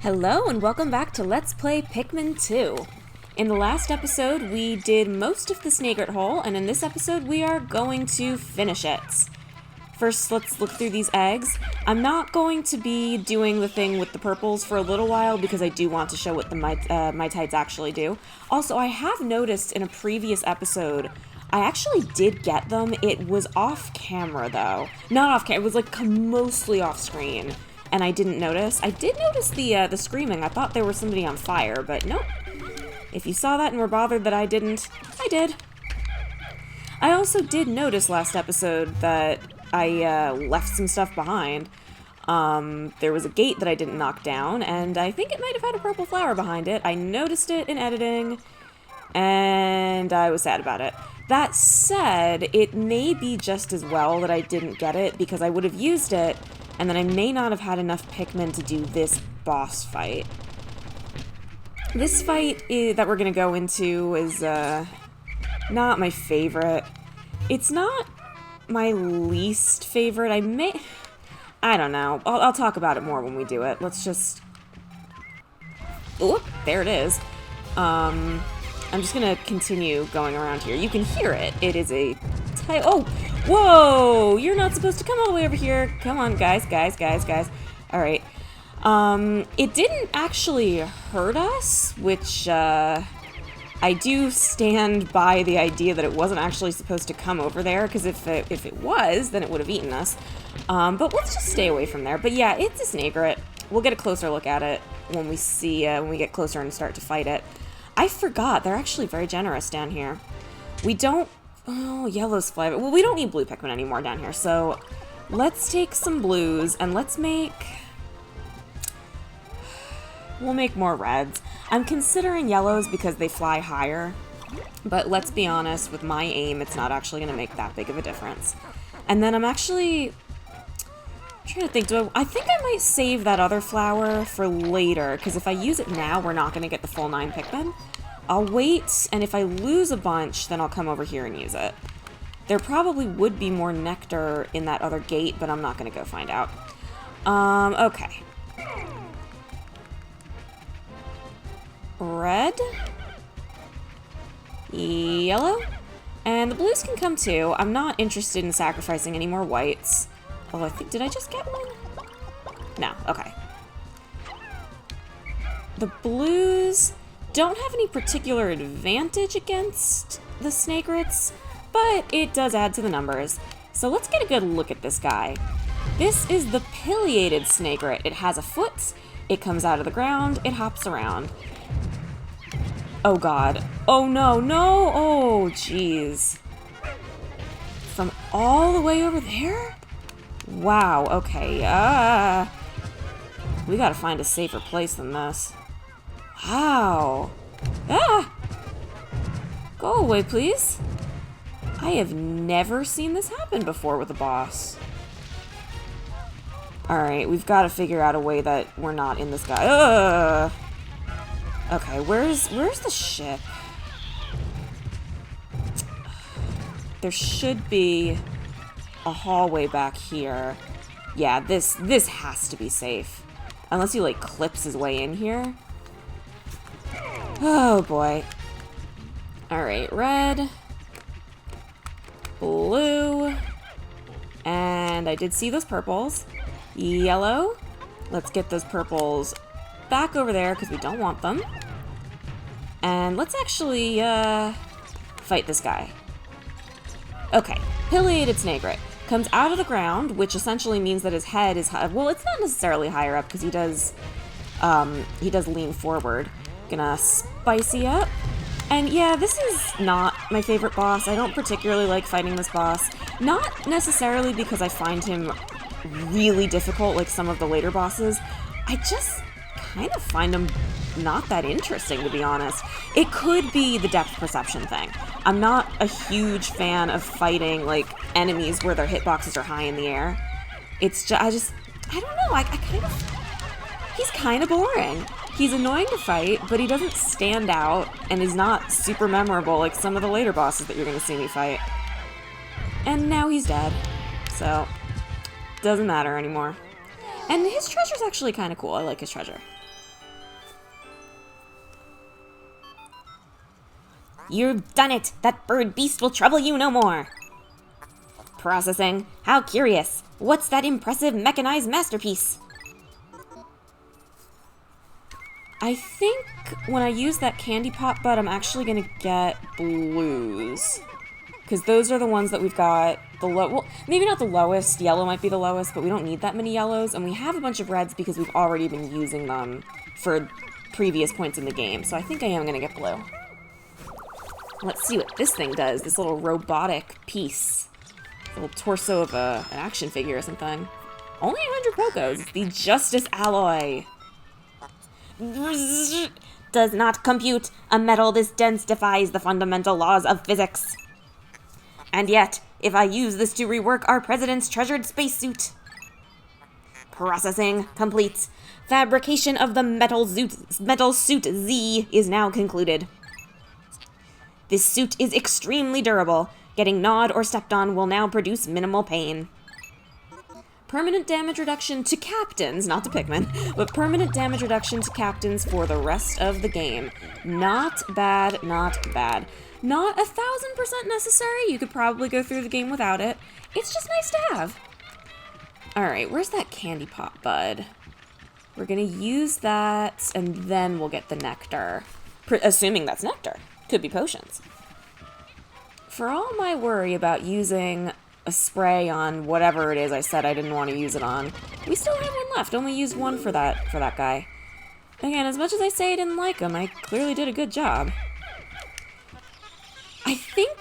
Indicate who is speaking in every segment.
Speaker 1: Hello and welcome back to Let's Play Pikmin 2. In the last episode, we did most of the Snagret Hole, and in this episode, we are going to finish it. First, let's look through these eggs. I'm not going to be doing the thing with the purples for a little while because I do want to show what the mitites actually do. Also, I have noticed in a previous episode, I actually did get them. It was off camera, though. Not off camera, it was like mostly off screen. And I didn't notice. I did notice the screaming. I thought there was somebody on fire, but nope. If you saw that and were bothered that I didn't, I did. I also did notice last episode that I left some stuff behind. There was a gate that I didn't knock down, and I think it might have had a purple flower behind it. I noticed it in editing, and I was sad about it. That said, it may be just as well that I didn't get it, because I would have used it, and then I may not have had enough Pikmin to do this boss fight. This fight that we're going to go into is not my favorite. It's not my least favorite. I don't know. I'll talk about it more when we do it. Let's just... Oop, there it is. I'm just going to continue going around here. You can hear it. It is a... Oh! Whoa! You're not supposed to come all the way over here. Come on, guys. Alright. It didn't actually hurt us, which, I do stand by the idea that it wasn't actually supposed to come over there, because if it was, then it would have eaten us. But let's just stay away from there. But yeah, it's a Snagret. We'll get a closer look at it when we see, when we get closer and start to fight it. I forgot, they're actually very generous down here. We don't... Oh, yellow's fly. Well, we don't need blue Pikmin anymore down here, so let's take some blues and let's make... We'll make more reds. I'm considering yellows because they fly higher, but let's be honest, with my aim, it's not actually going to make that big of a difference. And then I'm actually trying to think, I think I might save that other flower for later, because if I use it now, we're not going to get the full 9 Pikmin. I'll wait, and if I lose a bunch, then I'll come over here and use it. There probably would be more nectar in that other gate, but I'm not going to go find out. Okay. Red. Yellow. And the blues can come too. I'm not interested in sacrificing any more whites. Although I think, did I just get one? No, okay. The blues don't have any particular advantage against the Snagrets, but it does add to the numbers. So let's get a good look at this guy. This is the pileated Snagret. It has a foot, it comes out of the ground, it hops around. Oh god. Oh no, no! Oh jeez. From all the way over there? Wow, okay, we gotta find a safer place than this. Wow. Ah! Go away, please. I have never seen this happen before with a boss. Alright, we've got to figure out a way that we're not in this guy. Okay, where's the ship? There should be a hallway back here. Yeah, this has to be safe. Unless he, like, clips his way in here. Oh, boy. Alright, red. Blue. And I did see those purples. Yellow. Let's get those purples back over there because we don't want them. And let's actually, fight this guy. Okay. Pileated Snagret. Comes out of the ground, which essentially means that his head is high. Well, it's not necessarily higher up because he does lean forward. Gonna spicy up. And yeah, this is not my favorite boss. I don't particularly like fighting this boss. Not necessarily because I find him really difficult like some of the later bosses. I just kind of find him not that interesting, to be honest. It could be the depth perception thing. I'm not a huge fan of fighting like enemies where their hitboxes are high in the air. It's just, I don't know, he's kind of boring. He's annoying to fight, but he doesn't stand out, and is not super memorable like some of the later bosses that you're going to see me fight. And now he's dead, so doesn't matter anymore. And his treasure's actually kind of cool. I like his treasure. You've done it! That bird beast will trouble you no more! Processing. How curious! What's that impressive mechanized masterpiece? I think when I use that candy pop bud, I'm actually gonna get blues. Because those are the ones that we've got the well, maybe not the lowest. Yellow might be the lowest, but we don't need that many yellows. And we have a bunch of reds because we've already been using them for previous points in the game. So I think I am gonna get blue. Let's see what this thing does. This little robotic piece. Little torso of an action figure or something. Only 100 Pokos. It's the Justice Alloy. Does not compute. A metal this dense defies the fundamental laws of physics. And yet, if I use this to rework our president's treasured spacesuit. Processing complete. Fabrication of the metal suit Z is now concluded. This suit is extremely durable. Getting gnawed or stepped on will now produce minimal pain. Permanent damage reduction to captains, not to Pikmin, but permanent damage reduction to captains for the rest of the game. Not bad, not bad. Not 1000% necessary. You could probably go through the game without it. It's just nice to have. Alright, where's that candy pop bud? We're gonna use that, and then we'll get the nectar. Assuming that's nectar. Could be potions. For all my worry about using a spray on whatever it is I said I didn't want to use it on, we still have one left. Only used one for that guy. Again, as much as I say I didn't like him, I clearly did a good job. I think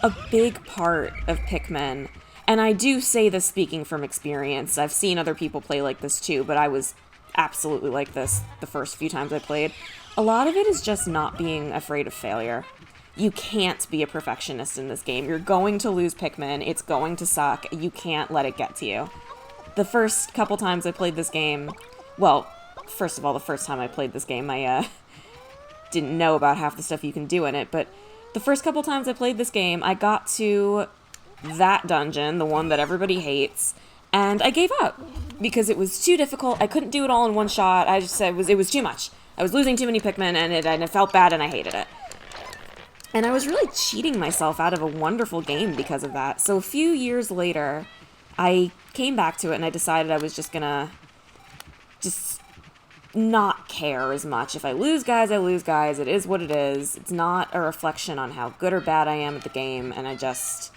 Speaker 1: a big part of Pikmin, and I do say this speaking from experience, I've seen other people play like this too, but I was absolutely like this the first few times I played. A lot of it is just not being afraid of failure. You can't be a perfectionist in this game. You're going to lose Pikmin. It's going to suck. You can't let it get to you. The first couple times I played this game, well, first of all, the first time I played this game, I didn't know about half the stuff you can do in it, but the first couple times I played this game, I got to that dungeon, the one that everybody hates, and I gave up because it was too difficult. I couldn't do it all in one shot. I just said it was too much. I was losing too many Pikmin, and it felt bad, and I hated it. And I was really cheating myself out of a wonderful game because of that. So a few years later, I came back to it and I decided I was just gonna not care as much. If I lose guys, I lose guys. It is what it is. It's not a reflection on how good or bad I am at the game, and I just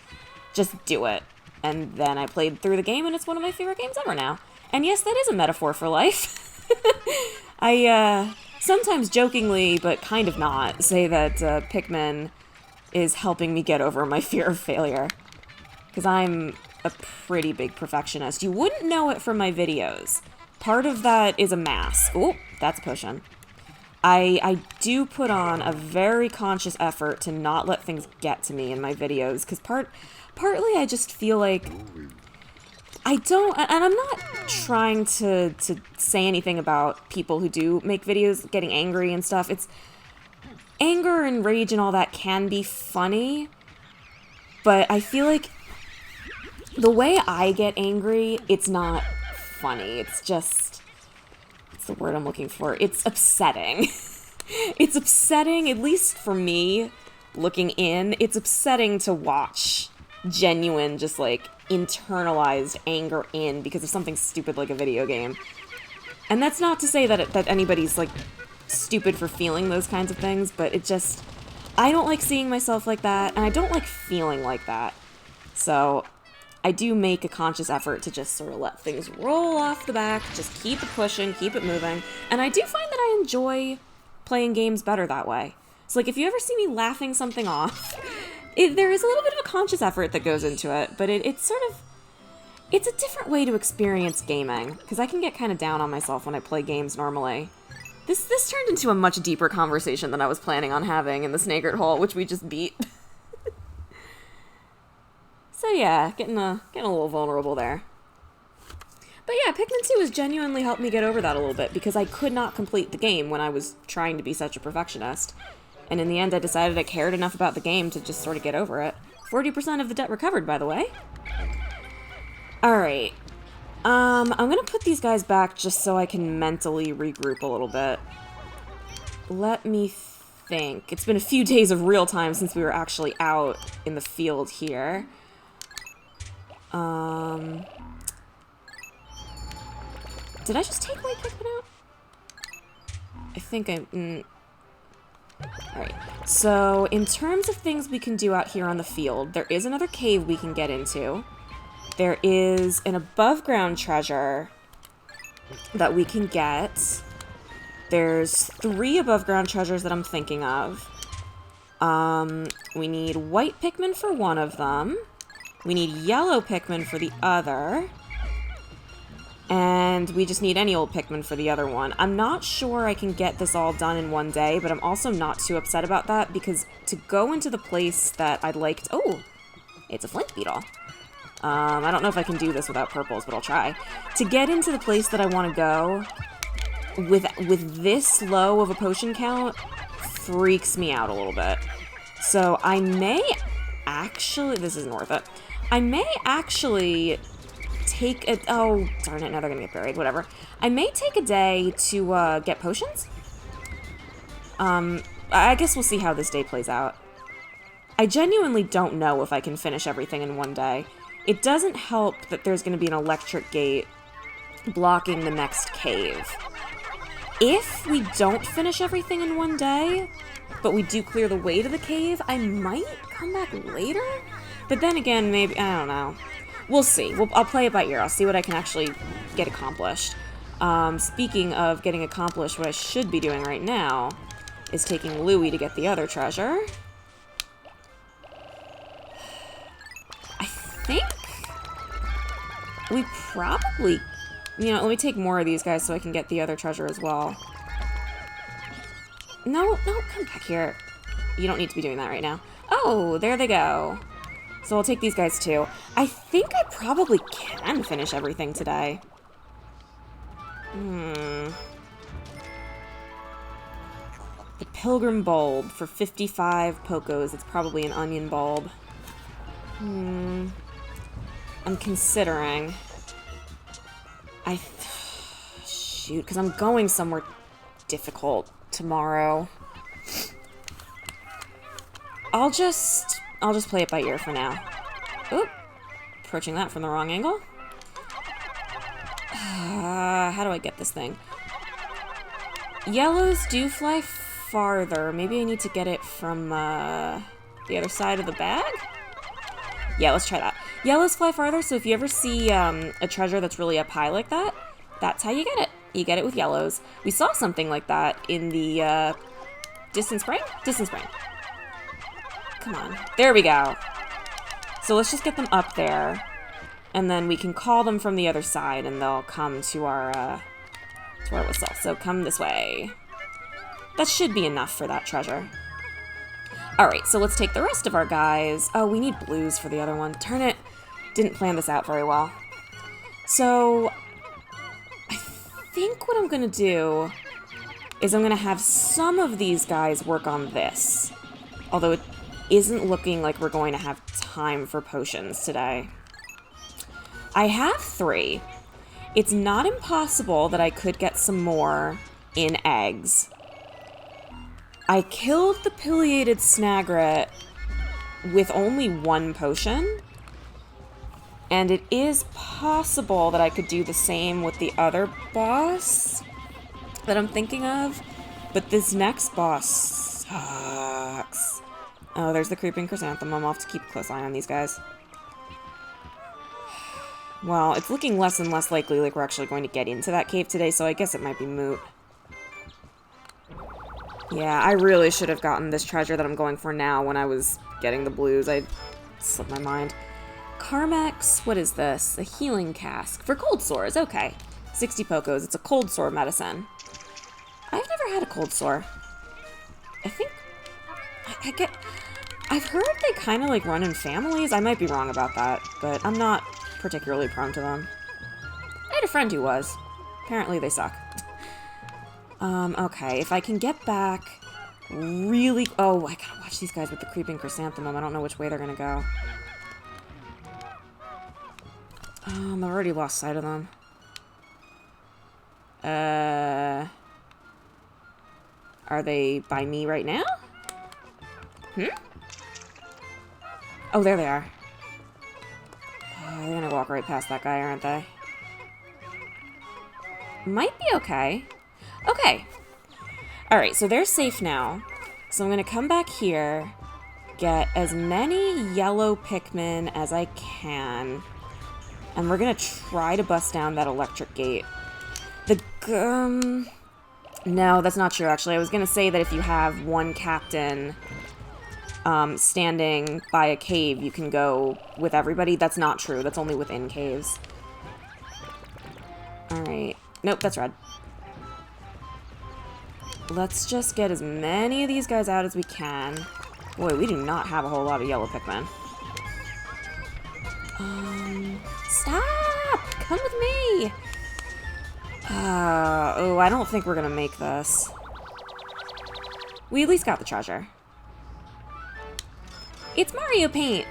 Speaker 1: do it. And then I played through the game, and it's one of my favorite games ever now. And yes, that is a metaphor for life. I, sometimes jokingly, but kind of not, say that Pikmin is helping me get over my fear of failure. Because I'm a pretty big perfectionist. You wouldn't know it from my videos. Part of that is a mask. Oh, that's a potion. I do put on a very conscious effort to not let things get to me in my videos, because partly I just feel like I don't, and I'm not trying to say anything about people who do make videos getting angry and stuff. It's anger and rage and all that can be funny, but I feel like the way I get angry, it's not funny. It's just, what's the word I'm looking for? It's upsetting. It's upsetting, at least for me, looking in, it's upsetting to watch genuine, just like, internalized anger in because of something stupid like a video game. And that's not to say that anybody's, like, stupid for feeling those kinds of things, but it just, I don't like seeing myself like that, and I don't like feeling like that. So I do make a conscious effort to just sort of let things roll off the back, just keep it pushing, keep it moving, and I do find that I enjoy playing games better that way. So, like, if you ever see me laughing something off, there is a little bit of a conscious effort that goes into it, but it's sort of, it's a different way to experience gaming, because I can get kind of down on myself when I play games normally. This turned into a much deeper conversation than I was planning on having in the Snagret Hole, which we just beat. So yeah, getting a little vulnerable there. But yeah, Pikmin 2 has genuinely helped me get over that a little bit, because I could not complete the game when I was trying to be such a perfectionist. And in the end, I decided I cared enough about the game to just sort of get over it. 40% of the debt recovered, by the way. Alright. I'm gonna put these guys back just so I can mentally regroup a little bit. Let me think. It's been a few days of real time since we were actually out in the field here. Did I just take white Pikmin out? I think I... Alright, so in terms of things we can do out here on the field, there is another cave we can get into. There is an above-ground treasure that we can get. There's 3 above-ground treasures that I'm thinking of. We need white Pikmin for one of them. We need yellow Pikmin for the other. And we just need any old Pikmin for the other one. I'm not sure I can get this all done in one day, but I'm also not too upset about that, because to go into the place that I'd like to... Oh! It's a flint beetle. I don't know if I can do this without purples, but I'll try. To get into the place that I want to go with this low of a potion count freaks me out a little bit. So I may actually... This isn't worth it. I may actually... take a... Oh, darn it, now they're gonna get buried, whatever. I may take a day to, get potions. I guess we'll see how this day plays out. I genuinely don't know if I can finish everything in one day. It doesn't help that there's gonna be an electric gate blocking the next cave. If we don't finish everything in one day, but we do clear the way to the cave, I might come back later? But then again, maybe... I don't know. We'll see. I'll play it by ear. I'll see what I can actually get accomplished. Speaking of getting accomplished, what I should be doing right now is taking Louie to get the other treasure. I think we probably... You know, let me take more of these guys so I can get the other treasure as well. No, come back here. You don't need to be doing that right now. Oh, there they go. So I'll take these guys too. I think I probably can finish everything today. The Pilgrim Bulb for 55 Pokos. It's probably an onion bulb. I'm considering. Shoot, because I'm going somewhere difficult tomorrow. I'll just play it by ear for now. Oop. Approaching that from the wrong angle. How do I get this thing? Yellows do fly farther. Maybe I need to get it from the other side of the bag? Yeah, let's try that. Yellows fly farther, so if you ever see a treasure that's really up high like that, that's how you get it. You get it with yellows. We saw something like that in the Distant Spring? Distant Spring. Come on. There we go. So let's just get them up there, and then we can call them from the other side, and they'll come to our whistle. So come this way. That should be enough for that treasure. Alright, so let's take the rest of our guys. Oh, we need blues for the other one. Darn it. Didn't plan this out very well. So, I think what I'm going to do is I'm going to have some of these guys work on this. Although it isn't looking like we're going to have time for potions today. I have 3. It's not impossible that I could get some more in eggs. I killed the pileated Snagret with only 1 potion, and it is possible that I could do the same with the other boss that I'm thinking of, but this next boss sucks. Oh, there's the creeping chrysanthemum. I'll have to keep a close eye on these guys. Well, it's looking less and less likely like we're actually going to get into that cave today, so I guess it might be moot. Yeah, I really should have gotten this treasure that I'm going for now when I was getting the blues. I slipped my mind. Carmex, what is this? A healing cask. For cold sores, okay. 60 Pokos. It's a cold sore medicine. I've never had a cold sore. I think... I've heard they kind of like run in families. I might be wrong about that, but I'm not particularly prone to them. I had a friend who was. Apparently they suck. Okay, if I can get back really... Oh, I gotta watch these guys with the creeping chrysanthemum. I don't know which way they're gonna go. I've already lost sight of them. Are they by me right now? Oh, there they are. Oh, they're gonna walk right past that guy, aren't they? Might be okay. Okay. Alright, so they're safe now. So I'm gonna come back here, get as many yellow Pikmin as I can, and we're gonna try to bust down that electric gate. No, that's not true, actually. I was gonna say that if you have one captain standing by a cave, you can go with everybody. That's not true. That's only within caves. Alright. Nope, that's red. Let's just get as many of these guys out as we can. Boy, we do not have a whole lot of yellow Pikmin. Stop! Come with me! Oh, I don't think we're gonna make this. We at least got the treasure. It's Mario paint!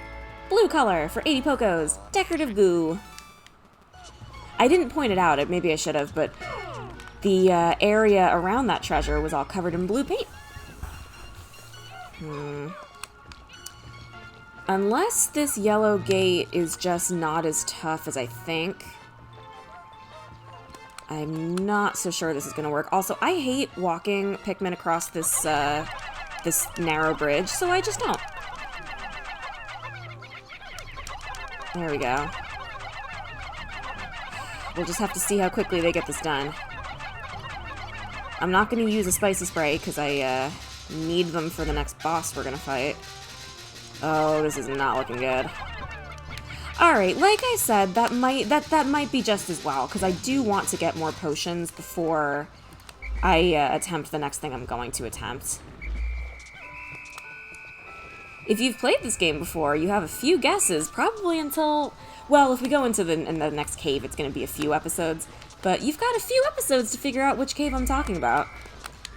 Speaker 1: Blue color for 80 Pokos. Decorative goo. I didn't point it out, maybe I should have, but the area around that treasure was all covered in blue paint. Unless this yellow gate is just not as tough as I think, I'm not so sure this is gonna work. Also, I hate walking Pikmin across this this narrow bridge, so I just don't. There we go. We'll just have to see how quickly they get this done. I'm not going to use a spicy spray because I need them for the next boss we're going to fight. Oh, this is not looking good. Alright, like I said, that might be just as well, because I do want to get more potions before I attempt the next thing I'm going to attempt. If you've played this game before, you have a few guesses, probably until... Well, if we go into the next cave, it's going to be a few episodes. But you've got a few episodes to figure out which cave I'm talking about.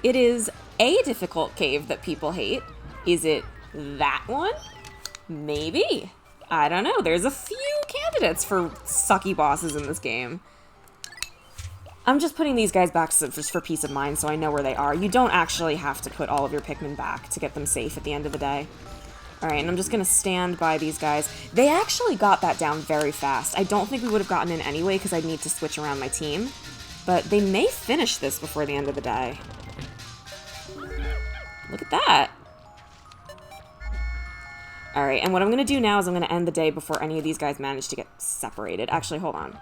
Speaker 1: It is a difficult cave that people hate. Is it that one? Maybe. I don't know. There's a few candidates for sucky bosses in this game. I'm just putting these guys back just for peace of mind so I know where they are. You don't actually have to put all of your Pikmin back to get them safe at the end of the day. Alright, and I'm just going to stand by these guys. They actually got that down very fast. I don't think we would have gotten in anyway because I'd need to switch around my team. But they may finish this before the end of the day. Look at that. Alright, and what I'm going to do now is I'm going to end the day before any of these guys manage to get separated. Actually, hold on.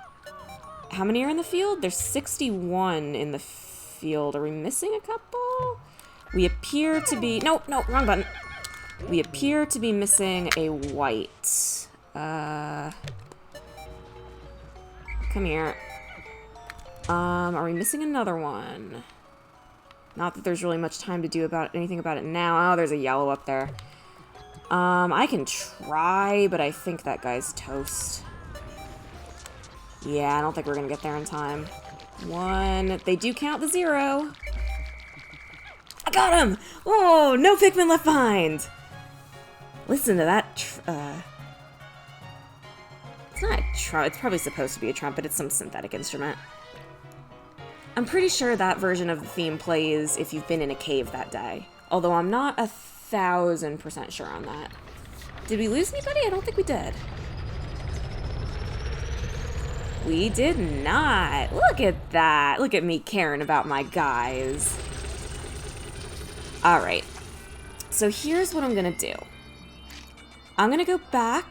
Speaker 1: How many are in the field? There's 61 in the field. Are we missing a couple? We appear to be... No, wrong button. We appear to be missing a white. Come here. Are we missing another one? Not that there's really much time to do anything about it now. Oh, there's a yellow up there. I can try, but I think that guy's toast. Yeah, I don't think we're gonna get there in time. One. They do count the 0. I got him! Oh, no Pikmin left behind! Listen to that, it's not a trumpet, it's probably supposed to be a trumpet, it's some synthetic instrument. I'm pretty sure that version of the theme plays if you've been in a cave that day, although I'm not 1000% sure on that. Did we lose anybody? I don't think we did. We did not! Look at that! Look at me caring about my guys. Alright, so here's what I'm gonna do. I'm gonna go back.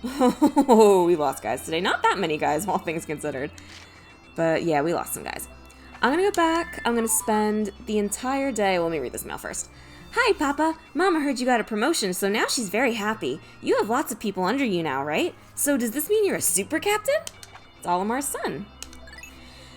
Speaker 1: Oh, we lost guys today. Not that many guys, all things considered. But yeah, we lost some guys. I'm gonna go back. I'm gonna spend the entire day... Well, let me read this mail first. Hi, Papa. Mama heard you got a promotion, so now she's very happy. You have lots of people under you now, right? So does this mean you're a super captain? It's Olimar's son.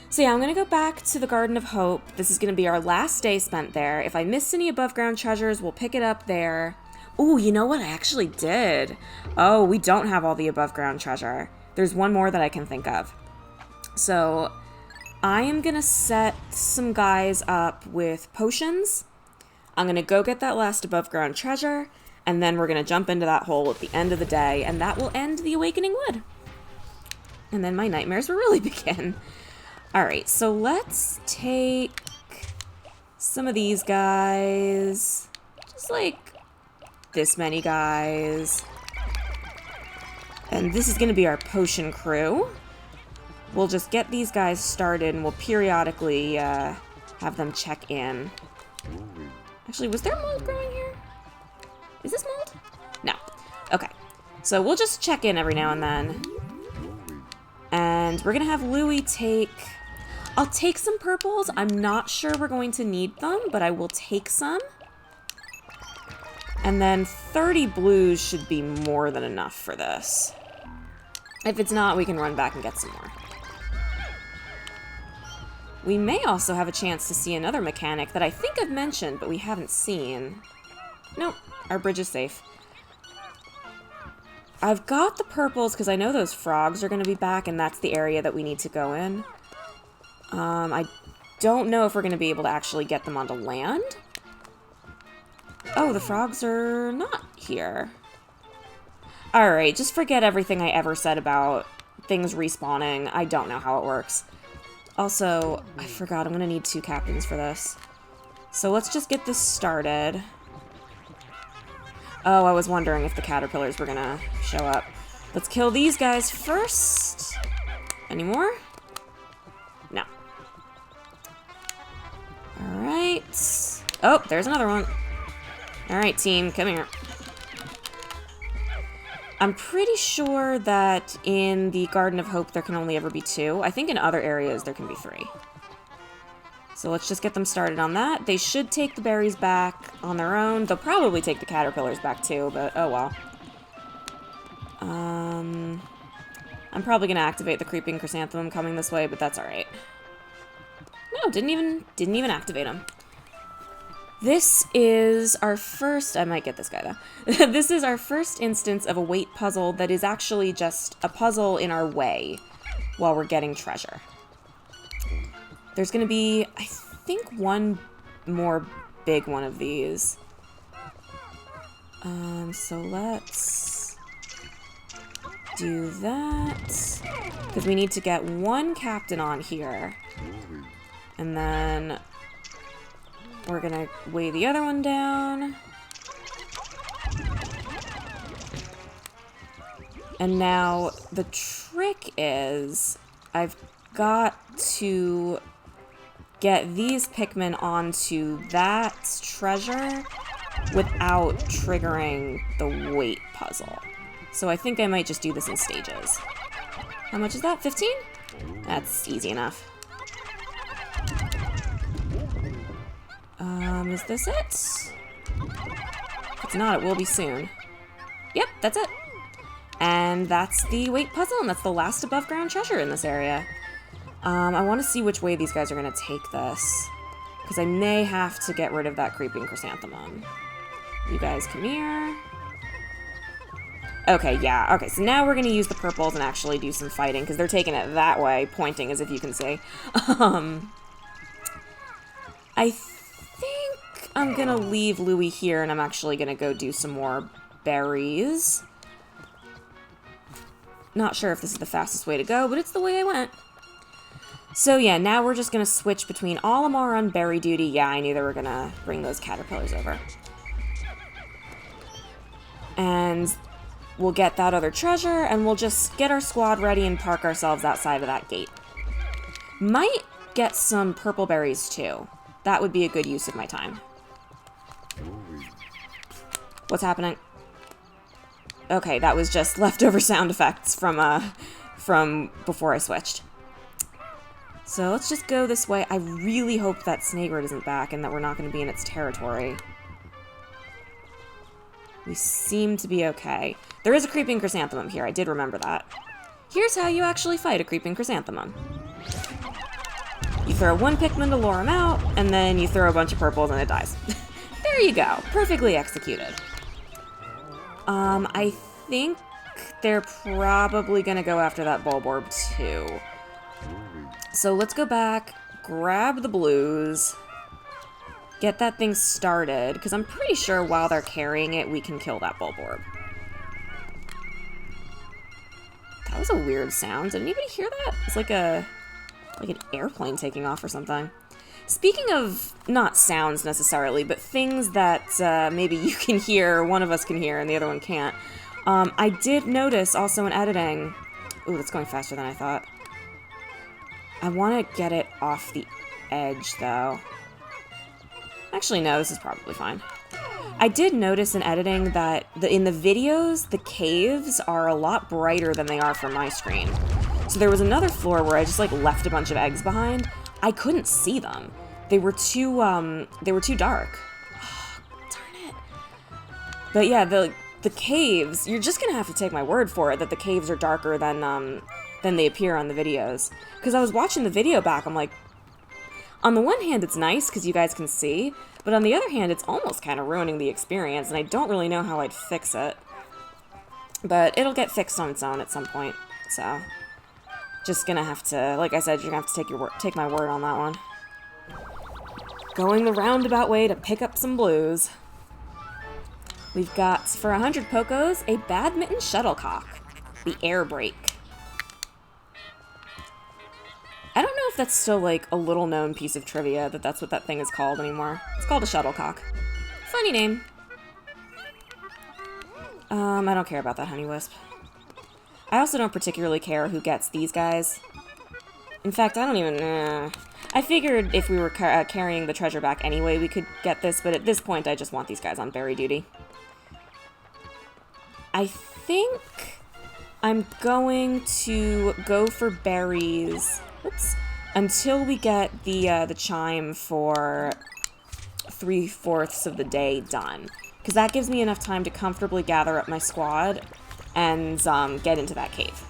Speaker 1: So yeah, I'm gonna go back to the Garden of Hope. This is gonna be our last day spent there. If I missed any above ground treasures, we'll pick it up there. Ooh, you know what? I actually did. Oh, we don't have all the above ground treasure. There's one more that I can think of. So I am gonna set some guys up with potions. I'm gonna go get that last above ground treasure, and then we're gonna jump into that hole at the end of the day, and that will end the Awakening Wood. And then my nightmares will really begin. Alright, so let's take some of these guys. Just like this many guys. And this is going to be our potion crew. We'll just get these guys started and we'll periodically have them check in. Actually, was there mold growing here? Is this mold? No. Okay. So we'll just check in every now and then. And we're going to have Louie take... I'll take some purples. I'm not sure we're going to need them, but I will take some. And then 30 blues should be more than enough for this. If it's not, we can run back and get some more. We may also have a chance to see another mechanic that I think I've mentioned, but we haven't seen. Nope, our bridge is safe. I've got the purples because I know those frogs are going to be back, and that's the area that we need to go in. I don't know if we're going to be able to actually get them onto land. Oh, the frogs are not here. Alright, just forget everything I ever said about things respawning. I don't know how it works. Also, I forgot I'm going to need 2 captains for this. So let's just get this started. Oh, I was wondering if the caterpillars were going to show up. Let's kill these guys first. Any more? No. Alright. Oh, there's another one. Alright, team, come here. I'm pretty sure that in the Garden of Hope there can only ever be 2. I think in other areas there can be 3. So let's just get them started on that. They should take the berries back on their own. They'll probably take the caterpillars back too, but oh well. I'm probably going to activate the creeping chrysanthemum coming this way, but that's alright. No, didn't even activate them. This is our first... I might get this guy, though. This is our first instance of a weight puzzle that is actually just a puzzle in our way while we're getting treasure. There's going to be, I think, one more big one of these. So let's do that. Because we need to get 1 captain on here. And then... we're gonna weigh the other one down. And now the trick is I've got to get these Pikmin onto that treasure without triggering the weight puzzle. So I think I might just do this in stages. How much is that? 15? That's easy enough. Is this it? If it's not, it will be soon. Yep, that's it. And that's the weight puzzle, and that's the last above ground treasure in this area. I want to see which way these guys are going to take this, because I may have to get rid of that creeping chrysanthemum. You guys come here. Okay, yeah. Okay, so now we're going to use the purples and actually do some fighting, because they're taking it that way, pointing, as if you can see. I think I'm going to leave Louie here, and I'm actually going to go do some more berries. Not sure if this is the fastest way to go, but it's the way I went. So yeah, now we're just going to switch between Olimar on berry duty. Yeah, I knew they were going to bring those caterpillars over. And we'll get that other treasure, and we'll just get our squad ready and park ourselves outside of that gate. Might get some purple berries too. That would be a good use of my time. What's happening? Okay, that was just leftover sound effects from before I switched. So let's just go this way. I really hope that Snagret isn't back and that we're not going to be in its territory. We seem to be okay. There is a creeping chrysanthemum here. I did remember that. Here's how you actually fight a creeping chrysanthemum. You throw one Pikmin to lure him out, and then you throw a bunch of purples and it dies. There you go. Perfectly executed. I think they're probably going to go after that Bulborb too. So let's go back, grab the blues, get that thing started, because I'm pretty sure while they're carrying it, we can kill that Bulborb. That was a weird sound. Did anybody hear that? It's like an airplane taking off or something. Speaking of, not sounds necessarily, but things that maybe you can hear, one of us can hear, and the other one can't. I did notice also in editing... Ooh, that's going faster than I thought. I want to get it off the edge, though. Actually, no, this is probably fine. I did notice in editing that in the videos, the caves are a lot brighter than they are from my screen. So there was another floor where I just, like, left a bunch of eggs behind. I couldn't see them. They were too dark. Oh, darn it. But yeah, the caves, you're just gonna have to take my word for it that the caves are darker than they appear on the videos. Because I was watching the video back, I'm like, on the one hand, it's nice because you guys can see, but on the other hand, it's almost kind of ruining the experience, and I don't really know how I'd fix it. But it'll get fixed on its own at some point, so... Just gonna have to, like I said, you're gonna have to take my word on that one. Going the roundabout way to pick up some blues. We've got, for 100 Pokos, a badminton shuttlecock. The air brake. I don't know if that's still, like, a little-known piece of trivia, that that's what that thing is called anymore. It's called a shuttlecock. Funny name. I don't care about that honey wisp. I also don't particularly care who gets these guys. In fact, I don't even... I figured if we were carrying the treasure back anyway, we could get this, but at this point, I just want these guys on berry duty. I think I'm going to go for berries... Oops. Until we get the chime for 3/4 of the day done. Because that gives me enough time to comfortably gather up my squad and get into that cave.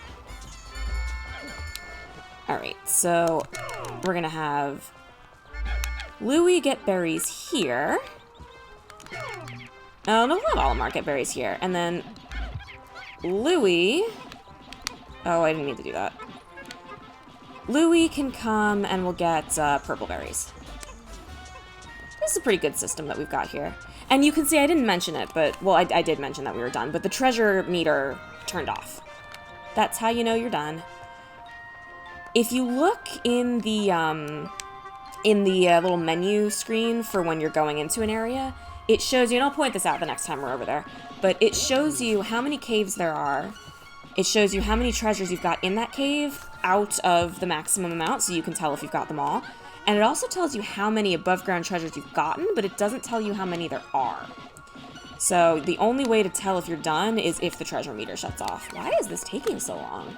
Speaker 1: Alright, so we're gonna have Louie get berries here. Oh, no, not Olimar get berries here. And then Louie... Oh, I didn't mean to do that. Louie can come and we'll get purple berries. This is a pretty good system that we've got here. And you can see I didn't mention it, but, well, I did mention that we were done, but the treasure meter turned off. That's how you know you're done. If you look in the little menu screen for when you're going into an area, it shows you, and I'll point this out the next time we're over there, but it shows you how many caves there are. It shows you how many treasures you've got in that cave out of the maximum amount, so you can tell if you've got them all. And it also tells you how many above-ground treasures you've gotten, but it doesn't tell you how many there are. So the only way to tell if you're done is if the treasure meter shuts off. Why is this taking so long?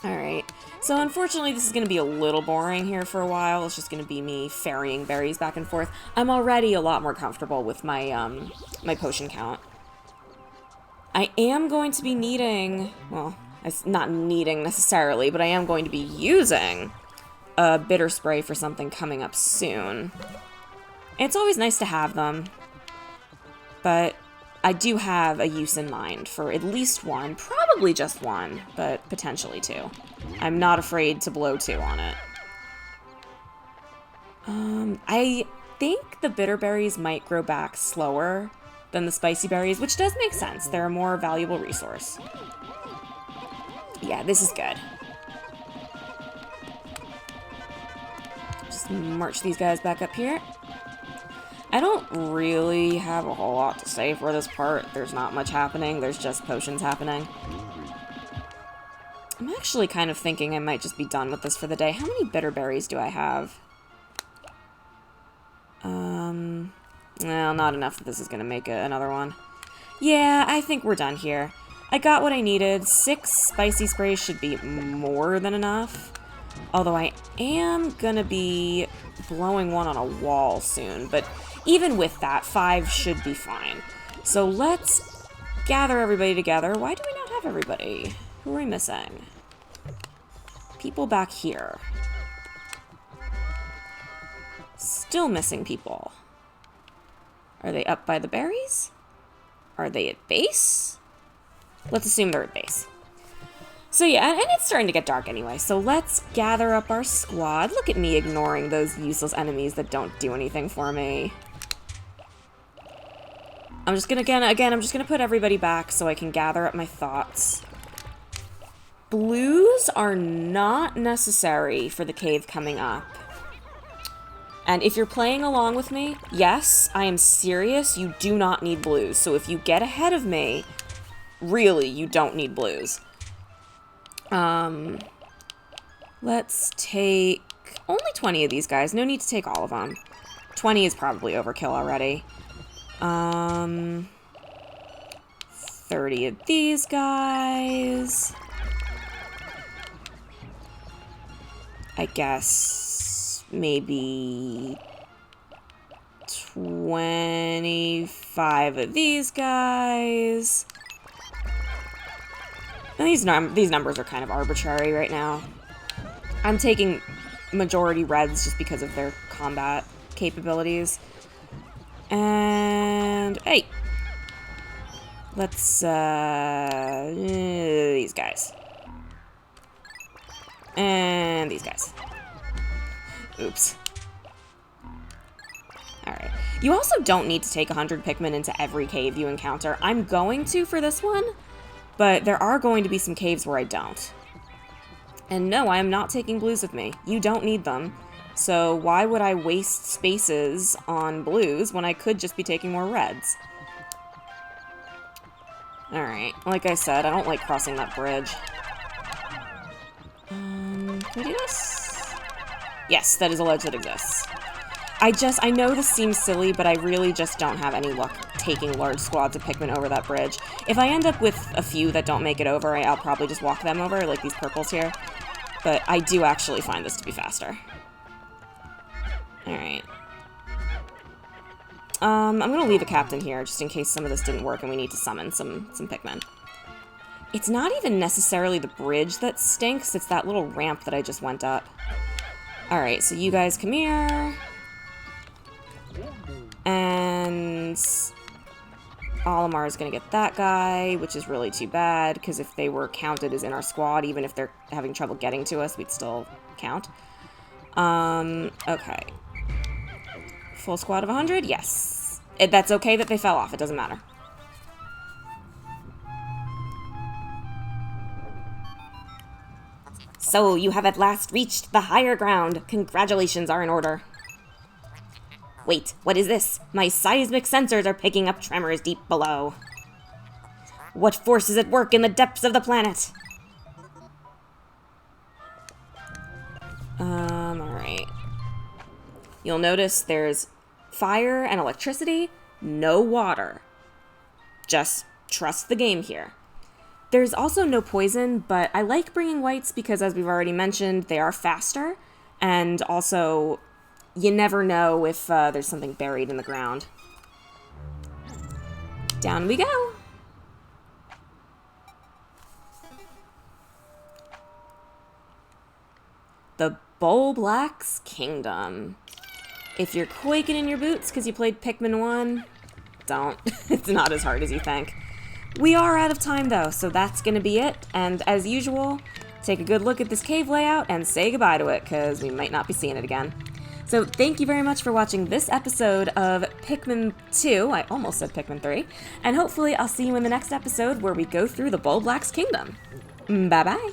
Speaker 1: Alright, so unfortunately this is going to be a little boring here for a while. It's just going to be me ferrying berries back and forth. I'm already a lot more comfortable with my, my potion count. I am going to be needing, well, not needing necessarily, but I am going to be using a bitter spray for something coming up soon. It's always nice to have them, but I do have a use in mind for at least one, probably just one, but potentially two. I'm not afraid to blow two on it. I think the bitter berries might grow back slower than the spicy berries, which does make sense. They're a more valuable resource. Yeah, this is good. Just march these guys back up here. I don't really have a whole lot to say for this part. There's not much happening. There's just potions happening. I'm actually kind of thinking I might just be done with this for the day. How many bitter berries do I have? Well, not enough that this is going to make another one. Yeah, I think we're done here. I got what I needed. 6 spicy sprays should be more than enough. Although I am going to be blowing one on a wall soon. But even with that, 5 should be fine. So let's gather everybody together. Why do we not have everybody? Who are we missing? People back here. Still missing people. Are they up by the berries? Are they at base? Let's assume they're at base. So yeah, and it's starting to get dark anyway, so let's gather up our squad. Look at me ignoring those useless enemies that don't do anything for me. I'm just gonna, again, I'm just gonna put everybody back so I can gather up my thoughts. Blues are not necessary for the cave coming up. And if you're playing along with me, yes, I am serious, you do not need blues. So if you get ahead of me, really, you don't need blues. Let's take only 20 of these guys. No need to take all of them. 20 is probably overkill already. 30 of these guys. I guess maybe 25 of these guys. And these numbers are kind of arbitrary right now. I'm taking majority reds just because of their combat capabilities. And hey, let's these guys. And these guys. Oops. Alright. You also don't need to take 100 Pikmin into every cave you encounter. I'm going to for this one, but there are going to be some caves where I don't. And no, I am not taking blues with me. You don't need them. So why would I waste spaces on blues when I could just be taking more reds? Alright. Like I said, I don't like crossing that bridge. Can we do this? Yes, that is a ledge that exists. I know this seems silly, but I really just don't have any luck taking large squads of Pikmin over that bridge. If I end up with a few that don't make it over, I'll probably just walk them over, like these purples here. But I do actually find this to be faster. Alright. I'm gonna leave a captain here, just in case some of this didn't work and we need to summon some Pikmin. It's not even necessarily the bridge that stinks, it's that little ramp that I just went up. Alright, so you guys come here. And Olimar is going to get that guy, which is really too bad, because if they were counted as in our squad, even if they're having trouble getting to us, we'd still count. Okay. Full squad of 100? Yes. That's okay that they fell off, it doesn't matter. So, you have at last reached the higher ground. Congratulations are in order. Wait, what is this? My seismic sensors are picking up tremors deep below. What force is at work in the depths of the planet? Alright. You'll notice there's fire and electricity, no water. Just trust the game here. There's also no poison, but I like bringing whites because, as we've already mentioned, they are faster, and also you never know if there's something buried in the ground. Down we go. The Bulblax Kingdom. If you're quaking in your boots because you played Pikmin 1, don't. It's not as hard as you think. We are out of time though, so that's gonna be it. And as usual, take a good look at this cave layout and say goodbye to it, because we might not be seeing it again. So thank you very much for watching this episode of Pikmin 2. I almost said Pikmin 3. And hopefully I'll see you in the next episode where we go through the Bulblax Kingdom. Bye-bye.